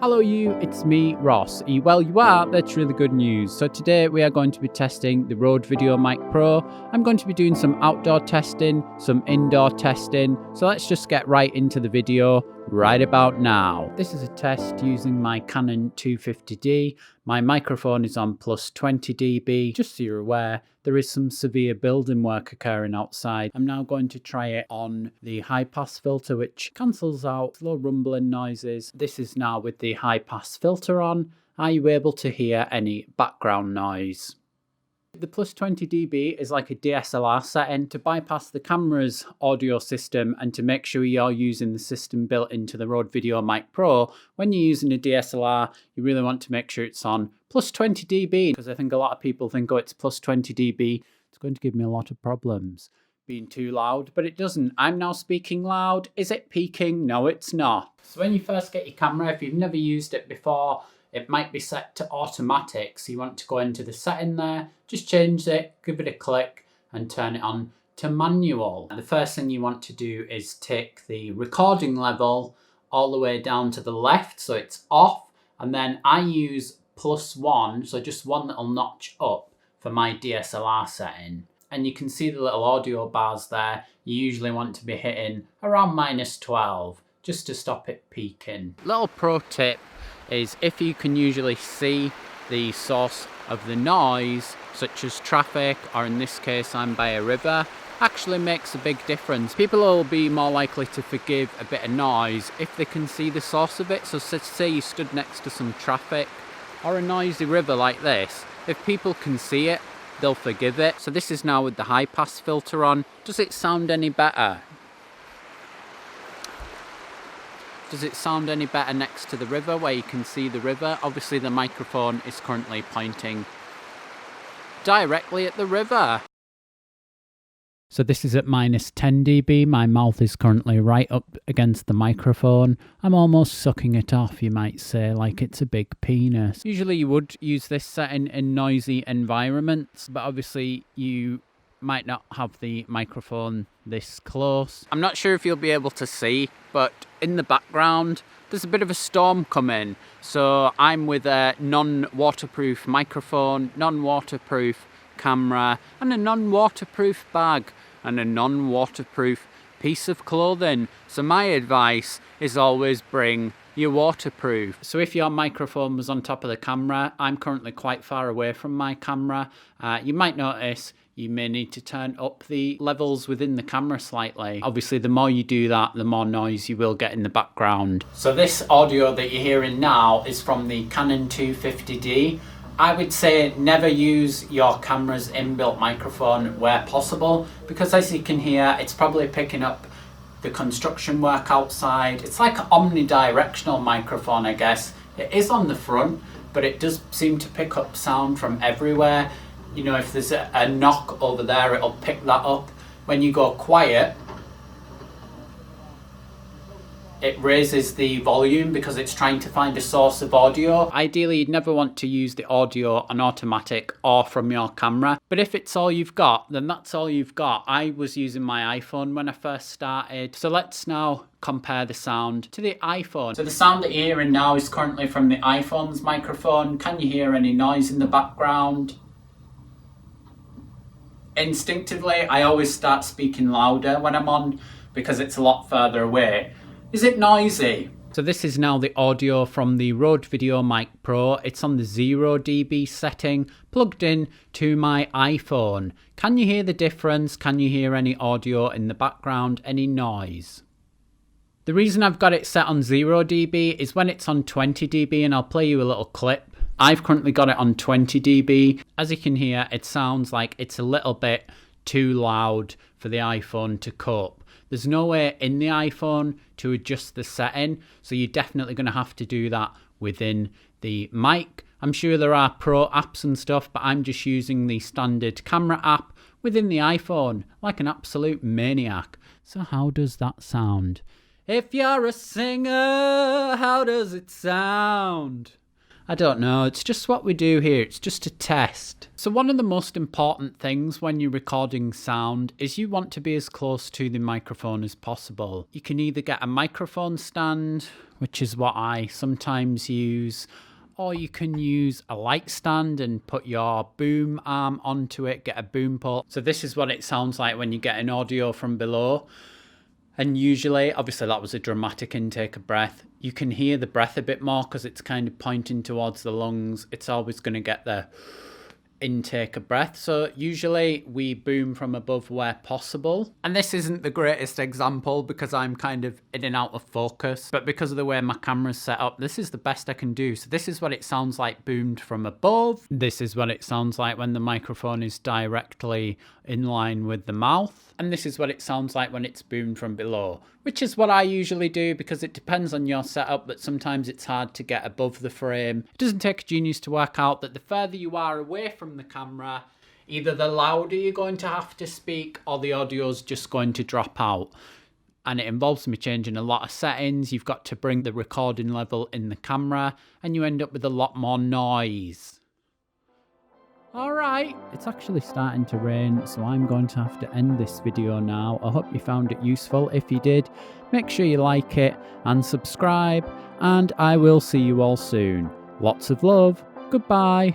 Hello you, it's me, Ross. Well, you are, that's really good news. So today we are going to be testing the Rode Videomic Pro. I'm going to be doing some outdoor testing, some indoor testing. So let's just get right into the video right about now. This is a test using my Canon 250D. My microphone is on plus 20 dB. Just so you're aware, there is some severe building work occurring outside. I'm now going to try it on the high pass filter, which cancels out low rumbling noises. This is now with the high pass filter on. Are you able to hear any background noise? The plus 20 dB is like a DSLR setting to bypass the camera's audio system and to make sure you're using the system built into the Rode Videomic Pro. When you're using a DSLR, you really want to make sure it's on plus 20 dB, because I think a lot of people think, oh, it's plus 20 dB. It's going to give me a lot of problems being too loud, but it doesn't. I'm now speaking loud. Is it peaking? No, it's not. So when you first get your camera, if you've never used it before, it might be set to automatic, so you want to go into the setting there, just change it, give it a click and turn it on to manual. And the first thing you want to do is take the recording level all the way down to the left, so it's off, and then I use +1, so just one little notch up for my DSLR setting. And you can see the little audio bars there. You usually want to be hitting around -12 just to stop it peaking. Little pro tip is if you can usually see the source of the noise, such as traffic, or in this case I'm by a river, actually makes a big difference. People will be more likely to forgive a bit of noise if they can see the source of it. So say you stood next to some traffic or a noisy river like this, if people can see it, they'll forgive it. So this is now with the high pass filter on. Does it sound any better? Does it sound any better next to the river where you can see the river? Obviously the microphone is currently pointing directly at the river. So this is at -10 dB. My mouth is currently right up against the microphone. I'm almost sucking it off, you might say, like it's a big penis. Usually you would use this setting in noisy environments, but obviously you might not have the microphone this close. I'm not sure if you'll be able to see, but in the background there's a bit of a storm coming. So I'm with a non-waterproof microphone, non-waterproof camera, and a non-waterproof bag, and a non-waterproof piece of clothing. So my advice is always bring your waterproof. So if your microphone was on top of the camera, I'm currently quite far away from my camera. You might notice you may need to turn up the levels within the camera slightly. Obviously, the more you do that, the more noise you will get in the background. So this audio that you're hearing now is from the Canon 250D. I would say never use your camera's inbuilt microphone where possible, because as you can hear, it's probably picking up the construction work outside. It's like an omnidirectional microphone, I guess. It is on the front, but it does seem to pick up sound from everywhere. You know, if there's a knock over there, it'll pick that up. When you go quiet, it raises the volume because it's trying to find a source of audio. Ideally, you'd never want to use the audio on automatic or from your camera. But if it's all you've got, then that's all you've got. I was using my iPhone when I first started. So let's now compare the sound to the iPhone. So the sound that you're hearing now is currently from the iPhone's microphone. Can you hear any noise in the background? Instinctively, I always start speaking louder when I'm on because it's a lot further away. Is it noisy? So this is now the audio from the Rode Videomic Pro. It's on the 0 dB setting, plugged in to my iPhone. Can you hear the difference? Can you hear any audio in the background, any noise? The reason I've got it set on 0 dB is when it's on 20 dB, and I'll play you a little clip. I've currently got it on 20 dB. As you can hear, it sounds like it's a little bit too loud for the iPhone to cope. There's no way in the iPhone to adjust the setting, so you're definitely going to have to do that within the mic. I'm sure there are pro apps and stuff, but I'm just using the standard camera app within the iPhone, like an absolute maniac. So how does that sound? If you're a singer, how does it sound? I don't know, it's just what we do here, it's just a test. So one of the most important things when you're recording sound is you want to be as close to the microphone as possible. You can either get a microphone stand, which is what I sometimes use, or you can use a light stand and put your boom arm onto it, get a boom pole. So this is what it sounds like when you get an audio from below. And usually, obviously that was a dramatic intake of breath. You can hear the breath a bit more because it's kind of pointing towards the lungs. It's always going to get the intake of breath. So usually we boom from above where possible. And this isn't the greatest example because I'm kind of in and out of focus. But because of the way my camera's set up, this is the best I can do. So this is what it sounds like boomed from above. This is what it sounds like when the microphone is directly in line with the mouth. And this is what it sounds like when it's boomed from below, which is what I usually do because it depends on your setup, but sometimes it's hard to get above the frame. It doesn't take a genius to work out that the further you are away from the camera, either the louder you're going to have to speak or the audio's just going to drop out. And it involves me changing a lot of settings. You've got to bring the recording level in the camera and you end up with a lot more noise. Alright, it's actually starting to rain, so I'm going to have to end this video now. I hope you found it useful. If you did, make sure you like it and subscribe, and I will see you all soon. Lots of love. Goodbye.